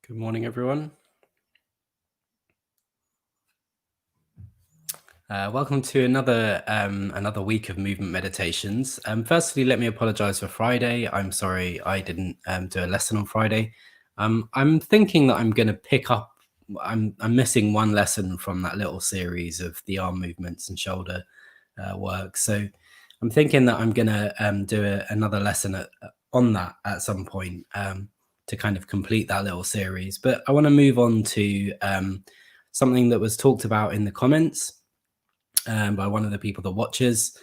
Good morning, everyone. Welcome to another week of movement meditations. Firstly, let me apologize for Friday. I'm sorry I didn't do a lesson on Friday. I'm thinking that I'm going to pick up. I'm missing one lesson from that little series of the arm movements and shoulder work. So I'm thinking that I'm going to do another lesson on that at some point to kind of complete that little series. But I want to move on to something that was talked about in the comments by one of the people that watches,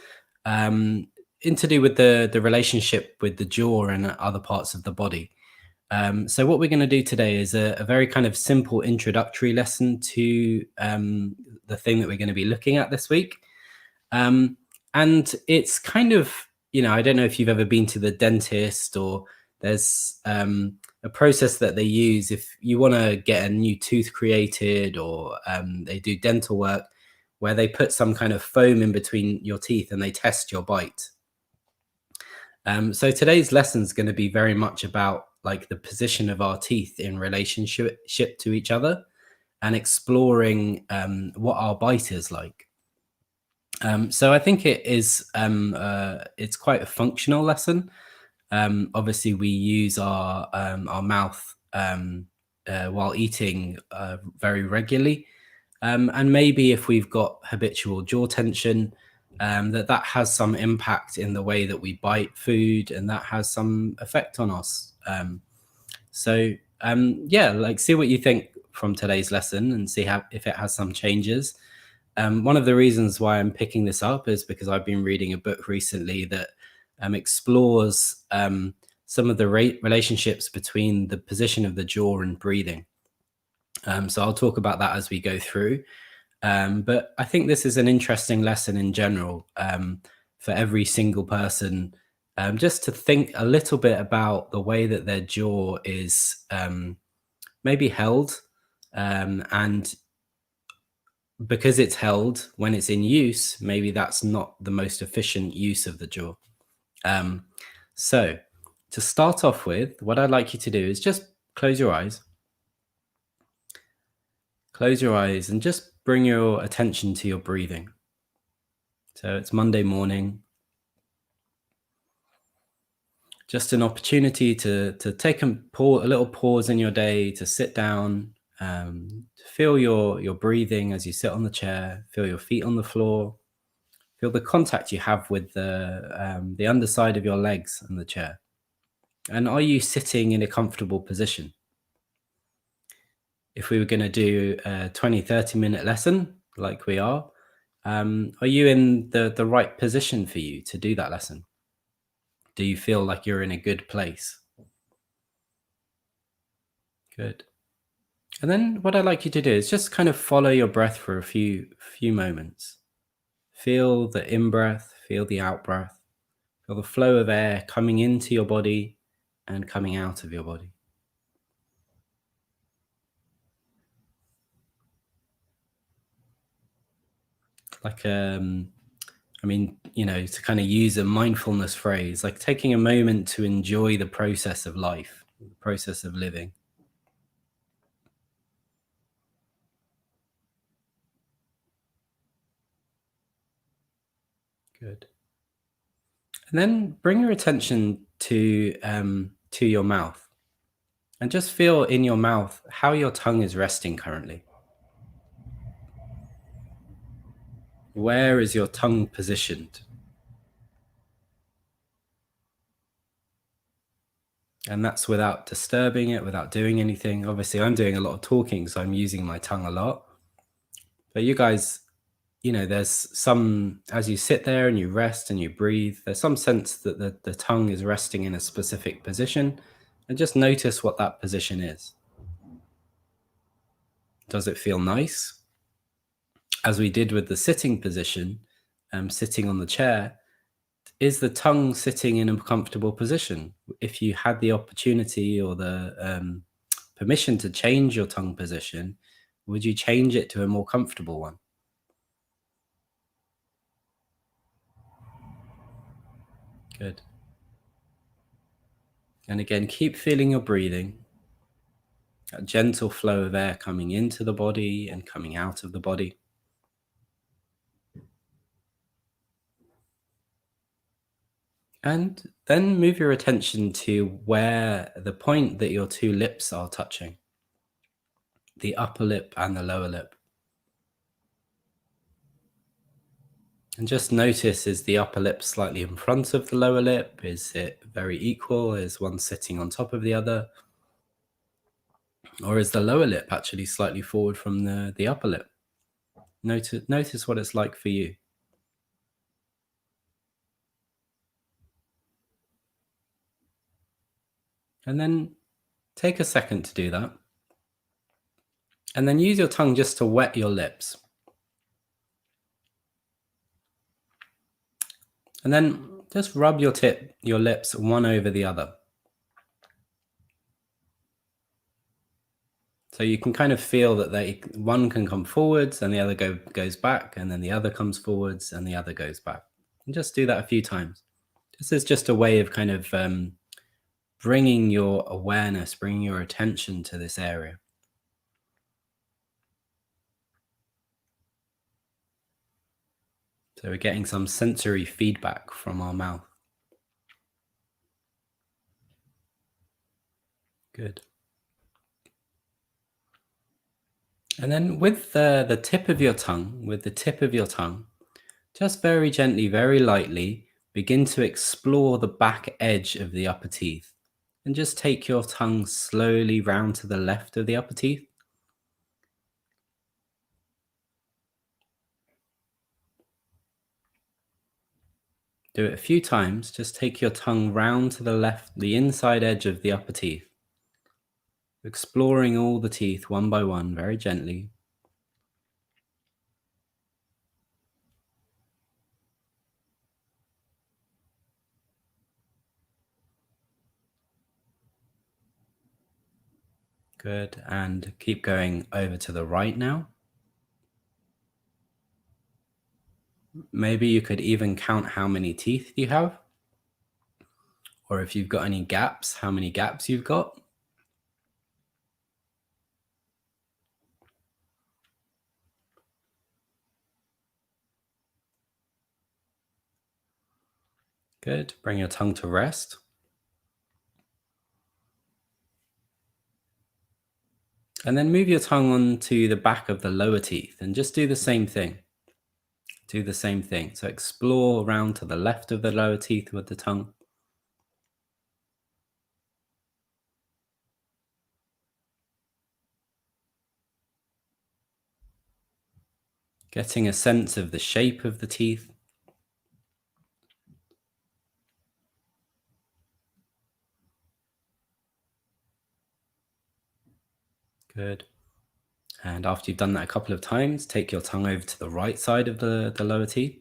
in to do with the relationship with the jaw and other parts of the body. So what we're going to do today is a very kind of simple introductory lesson to the thing that we're going to be looking at this week. And it's kind of, I don't know if you've ever been to the dentist, or there's a process that they use if you want to get a new tooth created, or they do dental work where they put some kind of foam in between your teeth and they test your bite. So today's lesson is going to be very much about like the position of our teeth in relationship to each other, and exploring what our bite is like. So I think it's quite a functional lesson. Obviously, we use our mouth while eating very regularly. And maybe if we've got habitual jaw tension, that has some impact in the way that we bite food, and that has some effect on us. Yeah, like, see what you think from today's lesson and see if it has some changes. One of the reasons why I'm picking this up is because I've been reading a book recently that explores some of the relationships between the position of the jaw and breathing. So I'll talk about that as we go through. But I think this is an interesting lesson in general, for every single person, just to think a little bit about the way that their jaw is maybe held, and because it's held when it's in use, maybe that's not the most efficient use of the jaw. So to start off with, what I'd like you to do is just close your eyes. Close your eyes and just bring your attention to your breathing. So it's Monday morning. Just an opportunity to take a little pause in your day, to sit down, feel your breathing as you sit on the chair, feel your feet on the floor, feel the contact you have with the underside of your legs on the chair. And are you sitting in a comfortable position? If we were going to do a 20-30 minute lesson like we are you in the right position for you to do that lesson? Do you feel like you're in a good place? Good. And then what I'd like you to do is just kind of follow your breath for a few moments. Feel the in-breath, feel the out-breath, feel the flow of air coming into your body and coming out of your body. Like, to kind of use a mindfulness phrase, like taking a moment to enjoy the process of life, the process of living. Good. And then bring your attention to your mouth, and just feel in your mouth how your tongue is resting currently. Where is your tongue positioned? And that's without disturbing it, without doing anything. Obviously, I'm doing a lot of talking, so I'm using my tongue a lot. But you guys, there's some, as you sit there and you rest and you breathe, there's some sense that the tongue is resting in a specific position. And just notice what that position is. Does it feel nice? As we did with the sitting position, sitting on the chair, is the tongue sitting in a comfortable position? If you had the opportunity or the permission to change your tongue position, would you change it to a more comfortable one? Good. And again, keep feeling your breathing. A gentle flow of air coming into the body and coming out of the body. And then move your attention to where the point that your two lips are touching, the upper lip and the lower lip. And just notice, is the upper lip slightly in front of the lower lip? Is it very equal? Is one sitting on top of the other? Or is the lower lip actually slightly forward from the upper lip? Notice what it's like for you. And then take a second to do that. And then use your tongue just to wet your lips. And then just rub your lips one over the other. So you can kind of feel that one can come forwards and the other goes back, and then the other comes forwards and the other goes back. And just do that a few times. This is just a way of kind of bringing your awareness, bringing your attention to this area. So we're getting some sensory feedback from our mouth. Good. And then with the tip of your tongue, just very gently, very lightly, begin to explore the back edge of the upper teeth. And just take your tongue slowly round to the left of the upper teeth. Do it a few times. Just take your tongue round to the left, the inside edge of the upper teeth. Exploring all the teeth one by one, very gently. Good. And keep going over to the right now. Maybe you could even count how many teeth you have. Or if you've got any gaps, how many gaps you've got. Good. Bring your tongue to rest. And then move your tongue onto the back of the lower teeth and just do the same thing. Do the same thing. So explore around to the left of the lower teeth with the tongue. Getting a sense of the shape of the teeth. Good. And after you've done that a couple of times, take your tongue over to the right side of the lower teeth.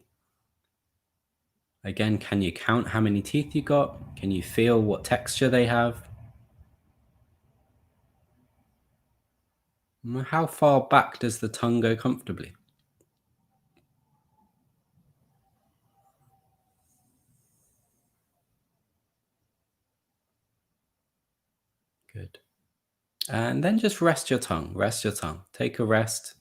Again, can you count how many teeth you got? Can you feel what texture they have? How far back does the tongue go comfortably? Good. And then just rest your tongue. Rest your tongue. Take a rest.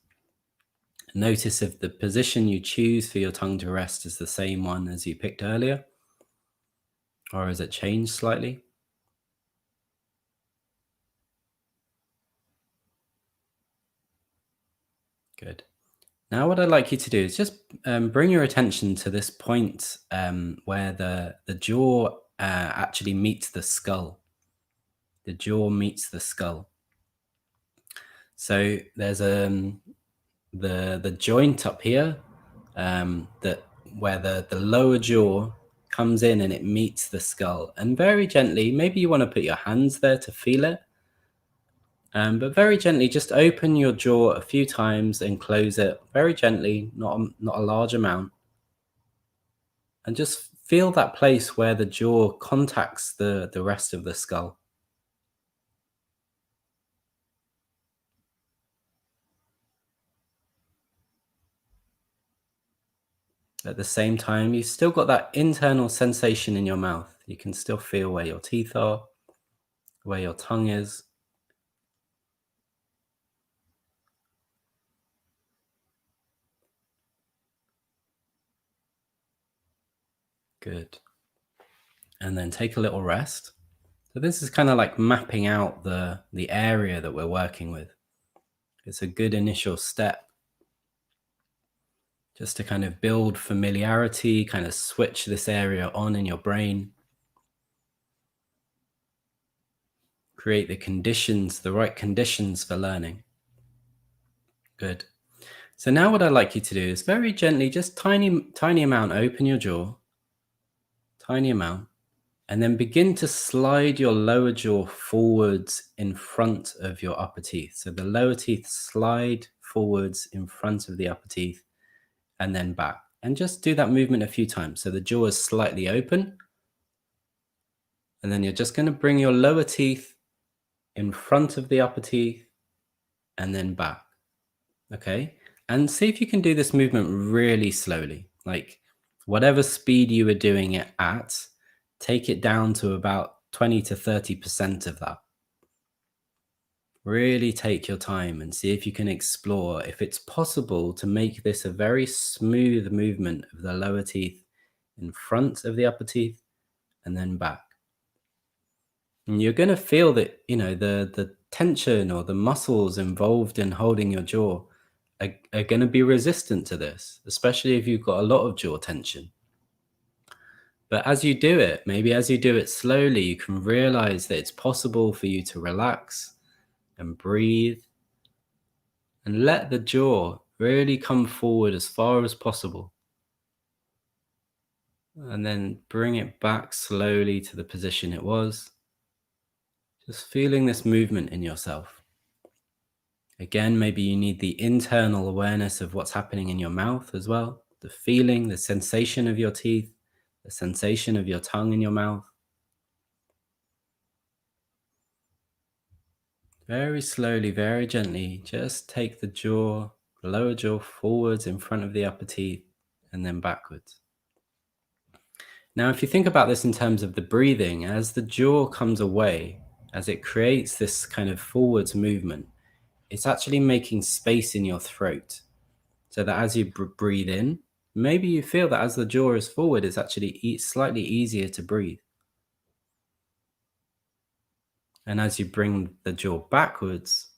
Notice if the position you choose for your tongue to rest is the same one as you picked earlier, or has it changed slightly? Good. Now what I'd like you to do is just bring your attention to this point where the jaw actually meets the skull. The jaw meets the skull. So there's the joint up here that where the lower jaw comes in and it meets the skull. And very gently, maybe you want to put your hands there to feel it. But very gently, just open your jaw a few times and close it very gently, not a large amount. And just feel that place where the jaw contacts the rest of the skull. At the same time, you've still got that internal sensation in your mouth. You can still feel where your teeth are, where your tongue is. Good. And then take a little rest. So this is kind of like mapping out the area that we're working with. It's a good initial step just to kind of build familiarity, kind of switch this area on in your brain, create the conditions, the right conditions for learning. Good. So now what I'd like you to do is very gently, just tiny amount, open your jaw, tiny amount, and then begin to slide your lower jaw forwards in front of your upper teeth. So the lower teeth slide forwards in front of the upper teeth and then back. And just do that movement a few times. So the jaw is slightly open. And then you're just going to bring your lower teeth in front of the upper teeth and then back. Okay. And see if you can do this movement really slowly. Like whatever speed you were doing it at, take it down to about 20 to 30% of that. Really take your time and see if you can explore if it's possible to make this a very smooth movement of the lower teeth in front of the upper teeth and then back. And you're going to feel that, the tension or the muscles involved in holding your jaw are going to be resistant to this, especially if you've got a lot of jaw tension. But as you do it, maybe as you do it slowly, you can realize that it's possible for you to relax and breathe and let the jaw really come forward as far as possible. And then bring it back slowly to the position it was. Just feeling this movement in yourself. Again, maybe you need the internal awareness of what's happening in your mouth as well. The feeling, the sensation of your teeth, the sensation of your tongue in your mouth. Very slowly, very gently, just take the lower jaw forwards in front of the upper teeth and then backwards. Now, if you think about this in terms of the breathing, as the jaw comes away, as it creates this kind of forwards movement, it's actually making space in your throat. So that as you breathe in, maybe you feel that as the jaw is forward, it's actually slightly easier to breathe. And as you bring the jaw backwards,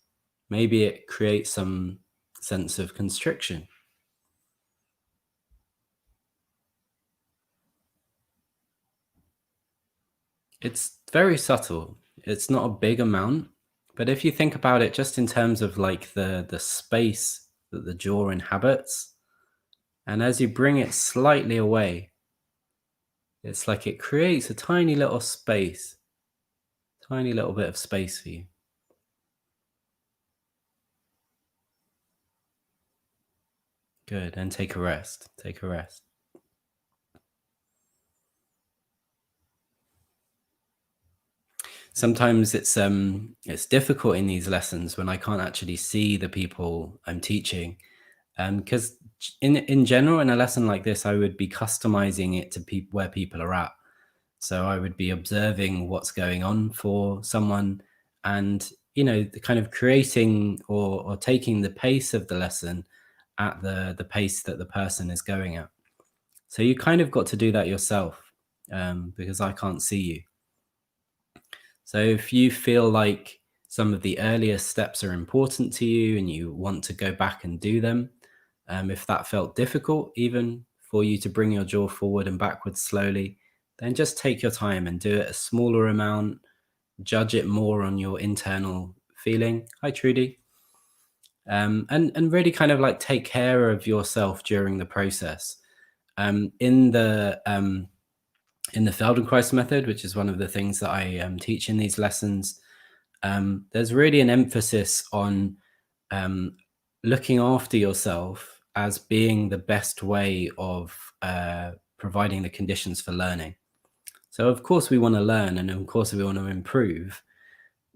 maybe it creates some sense of constriction. It's very subtle. It's not a big amount, but if you think about it just in terms of like the space that the jaw inhabits, and as you bring it slightly away, it's like it creates a tiny little space, tiny little bit of space for you. Good. And take a rest. Take a rest. Sometimes it's difficult in these lessons when I can't actually see the people I'm teaching, because in general in a lesson like this I would be customizing it to where people are at. So I would be observing what's going on for someone, and the kind of creating or taking the pace of the lesson at the pace that the person is going at. So you kind of got to do that yourself, because I can't see you. So if you feel like some of the earlier steps are important to you and you want to go back and do them, if that felt difficult, even for you to bring your jaw forward and backwards slowly, then just take your time and do it a smaller amount, judge it more on your internal feeling. Hi, Trudy. And really kind of like take care of yourself during the process. In the Feldenkrais method, which is one of the things that I teach in these lessons, there's really an emphasis on looking after yourself as being the best way of providing the conditions for learning. So of course we want to learn, and of course we want to improve,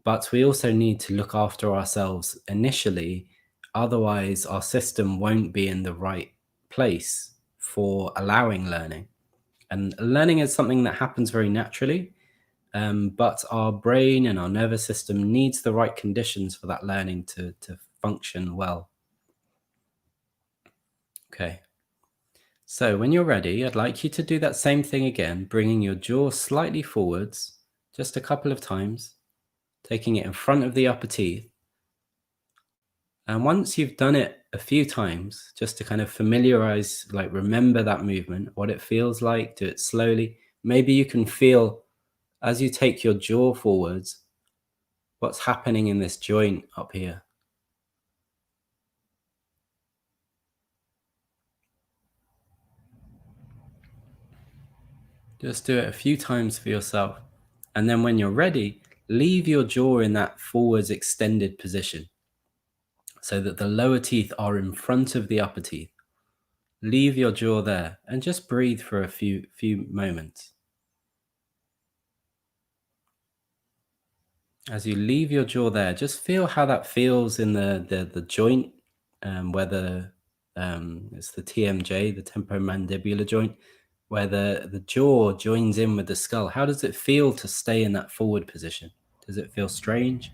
but we also need to look after ourselves initially. Otherwise, our system won't be in the right place for allowing learning. And learning is something that happens very naturally, but our brain and our nervous system needs the right conditions for that learning to function well. Okay. So when you're ready, I'd like you to do that same thing again, bringing your jaw slightly forwards just a couple of times, taking it in front of the upper teeth. And once you've done it a few times, just to kind of familiarize, like remember that movement, what it feels like, do it slowly. Maybe you can feel as you take your jaw forwards, what's happening in this joint up here. Just do it a few times for yourself. And then when you're ready, leave your jaw in that forwards extended position so that the lower teeth are in front of the upper teeth. Leave your jaw there and just breathe for a few moments. As you leave your jaw there, just feel how that feels in the joint, whether it's the TMJ, the temporomandibular joint, where the jaw joins in with the skull. How does it feel to stay in that forward position? Does it feel strange?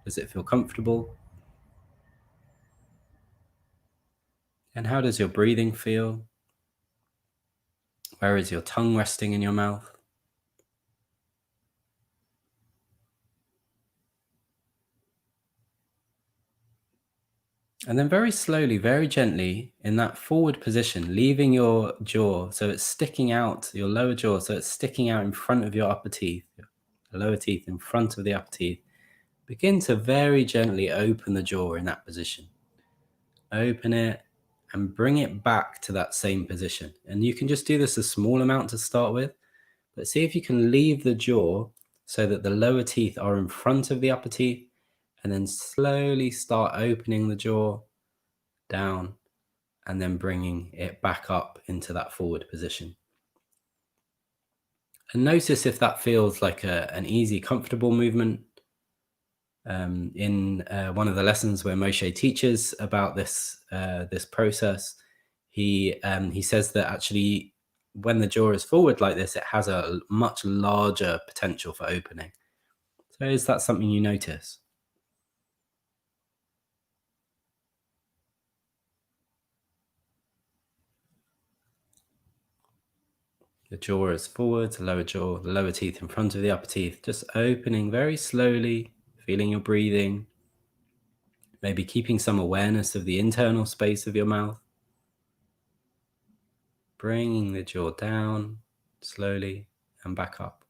Does it feel comfortable? And how does your breathing feel? Where is your tongue resting in your mouth? And then very slowly, very gently, in that forward position, leaving your jaw so it's sticking out, your lower jaw, so it's sticking out in front of your upper teeth, the lower teeth in front of the upper teeth. Begin to very gently open the jaw in that position. Open it and bring it back to that same position. And you can just do this a small amount to start with, but see if you can leave the jaw so that the lower teeth are in front of the upper teeth, and then slowly start opening the jaw down and then bringing it back up into that forward position. And notice if that feels like an easy, comfortable movement. In one of the lessons where Moshe teaches about this process, he says that actually when the jaw is forward like this, it has a much larger potential for opening. So is that something you notice? The jaw is forward, the lower jaw, the lower teeth in front of the upper teeth, just opening very slowly, feeling your breathing, maybe keeping some awareness of the internal space of your mouth, bringing the jaw down slowly and back up.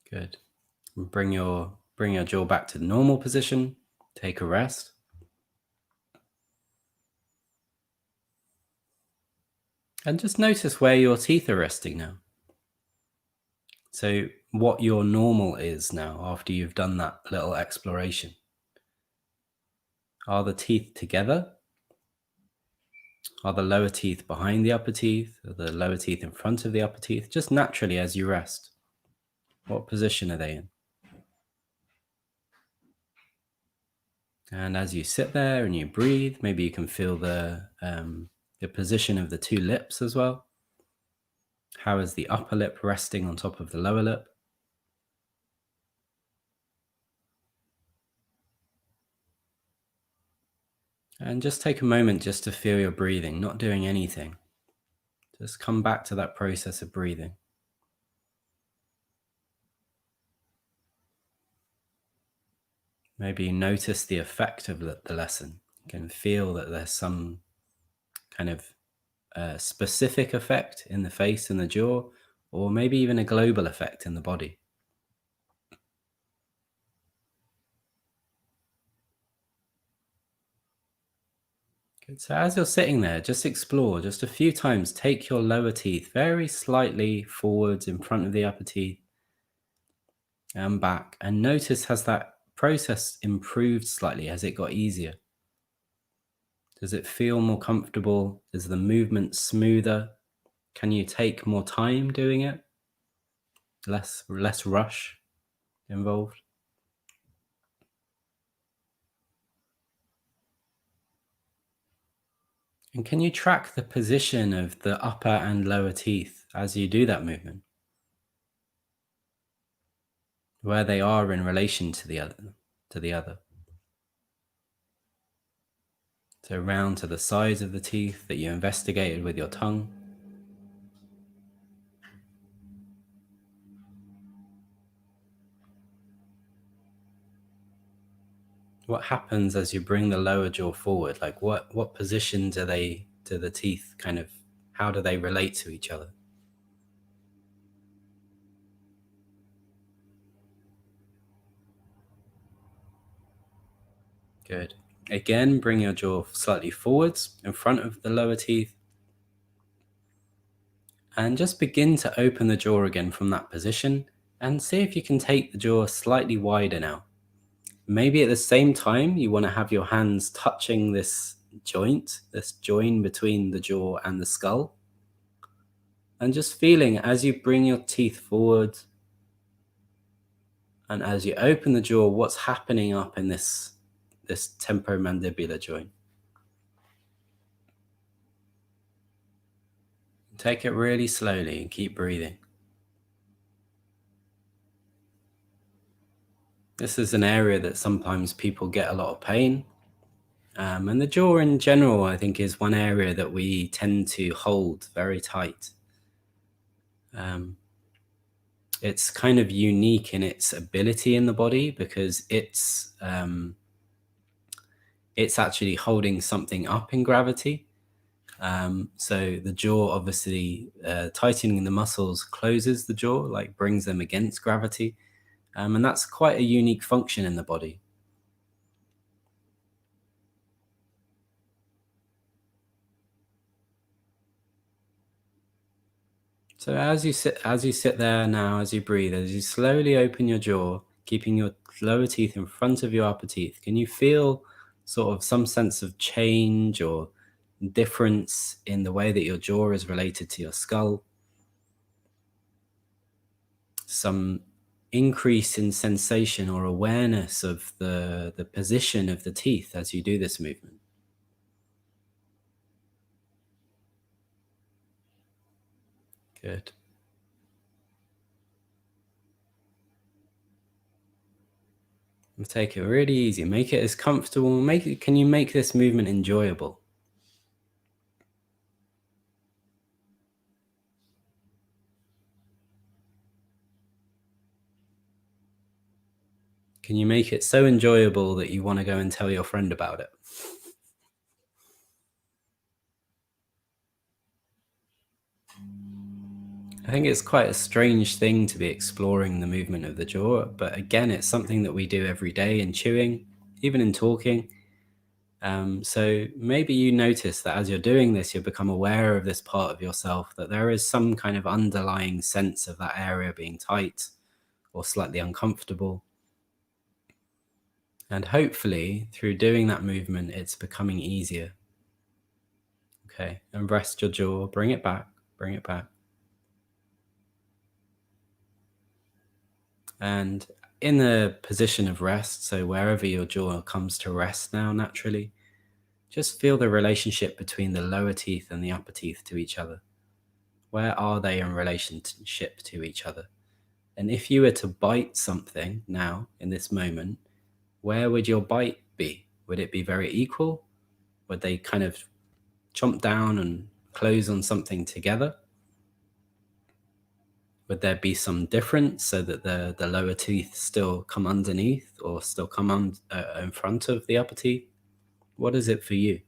Good. And bring your jaw back to normal position. Take a rest. And just notice where your teeth are resting now. So what your normal is now after you've done that little exploration. Are the teeth together? Are the lower teeth behind the upper teeth? Are the lower teeth in front of the upper teeth? Just naturally as you rest. What position are they in? And as you sit there and you breathe, maybe you can feel the position of the two lips as well. How is the upper lip resting on top of the lower lip? And just take a moment just to feel your breathing, not doing anything. Just come back to that process of breathing. Maybe notice the effect of the lesson. You can feel that there's some kind of specific effect in the face and the jaw, or maybe even a global effect in the body. Good. So as you're sitting there, just explore just a few times. Take your lower teeth very slightly forwards in front of the upper teeth and back, and notice, has that process improved slightly? Has it got easier? Does it feel more comfortable? Is the movement smoother? Can you take more time doing it? Less rush involved? And can you track the position of the upper and lower teeth as you do that movement? Where they are in relation to the other? So round to the sides of the teeth that you investigated with your tongue. What happens as you bring the lower jaw forward? Like what position do the teeth kind of, how do they relate to each other? Good. Again, bring your jaw slightly forwards in front of the lower teeth and just begin to open the jaw again from that position and see if you can take the jaw slightly wider now. Maybe at the same time, you want to have your hands touching this joint, this join between the jaw and the skull. And just feeling as you bring your teeth forward and as you open the jaw, what's happening up in this temporomandibular joint. Take it really slowly and keep breathing. This is an area that sometimes people get a lot of pain. And the jaw in general, I think, is one area that we tend to hold very tight. It's kind of unique in its ability in the body because it's actually holding something up in gravity. So the jaw, obviously, tightening the muscles closes the jaw, like brings them against gravity. And that's quite a unique function in the body. So as you sit there now, as you breathe, as you slowly open your jaw, keeping your lower teeth in front of your upper teeth, can you feel sort of some sense of change or difference in the way that your jaw is related to your skull? Some increase in sensation or awareness of the position of the teeth as you do this movement? Good. Take it really easy. Make it as comfortable. Can you make this movement enjoyable? Can you make it so enjoyable that you want to go and tell your friend about it? I think it's quite a strange thing to be exploring the movement of the jaw, but again, it's something that we do every day in chewing, even in talking. So maybe you notice that as you're doing this, you become aware of this part of yourself, that there is some kind of underlying sense of that area being tight or slightly uncomfortable. And hopefully, through doing that movement, it's becoming easier. Okay, and rest your jaw, bring it back, bring it back. And in the position of rest, so wherever your jaw comes to rest now naturally, just feel the relationship between the lower teeth and the upper teeth to each other. Where are they in relationship to each other? And if you were to bite something now in this moment, where would your bite be? Would it be very equal? Would they kind of chomp down and close on something together? Would there be some difference so that the lower teeth still come underneath or still come in front of the upper teeth? What is it for you?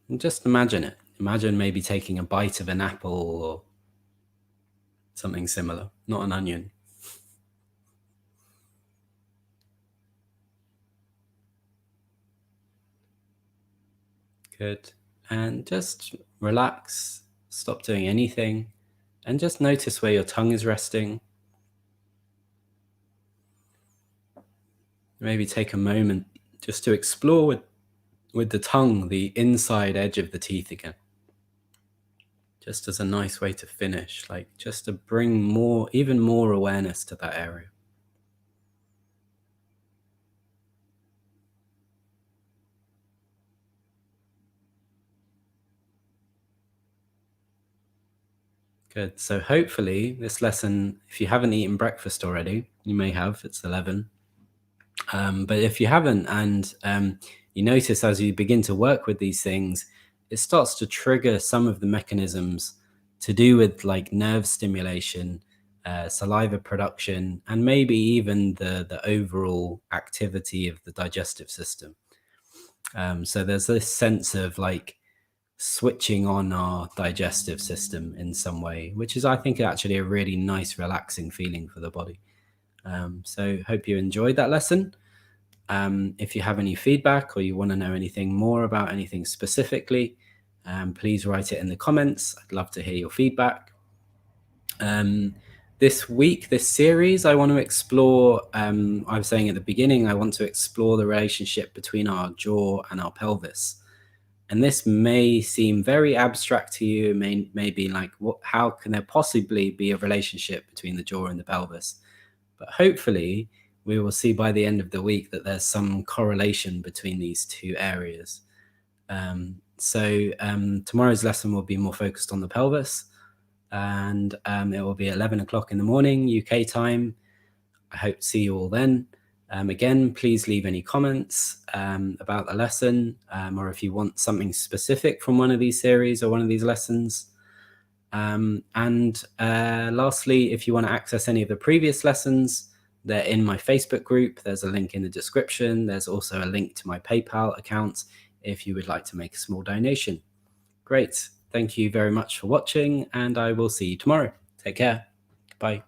And just imagine it. Imagine maybe taking a bite of an apple or something similar, not an onion. Good. And just relax, stop doing anything, and just notice where your tongue is resting. Maybe take a moment just to explore with the tongue the inside edge of the teeth again. Just as a nice way to finish, like just to bring more, even more awareness to that area. Good. So hopefully this lesson, if you haven't eaten breakfast already, you may have, it's 11. But if you haven't, and you notice as you begin to work with these things, it starts to trigger some of the mechanisms to do with like nerve stimulation, saliva production, and maybe even the overall activity of the digestive system. So there's this sense of like switching on our digestive system in some way, which is, I think, actually a really nice, relaxing feeling for the body. So hope you enjoyed that lesson. If you have any feedback or you want to know anything more about anything specifically, please write it in the comments. I'd love to hear your feedback. This week, this series, I want to explore, I was saying at the beginning, I want to explore the relationship between our jaw and our pelvis. And this may seem very abstract to you, may be like, how can there possibly be a relationship between the jaw and the pelvis? But hopefully, we will see by the end of the week that there's some correlation between these two areas. So tomorrow's lesson will be more focused on the pelvis, and it will be 11 o'clock in the morning, UK time. I hope to see you all then. Again, please leave any comments about the lesson, or if you want something specific from one of these series or one of these lessons. And lastly, if you want to access any of the previous lessons, they're in my Facebook group. There's a link in the description. There's also a link to my PayPal account if you would like to make a small donation. Great. Thank you very much for watching, and I will see you tomorrow. Take care. Bye.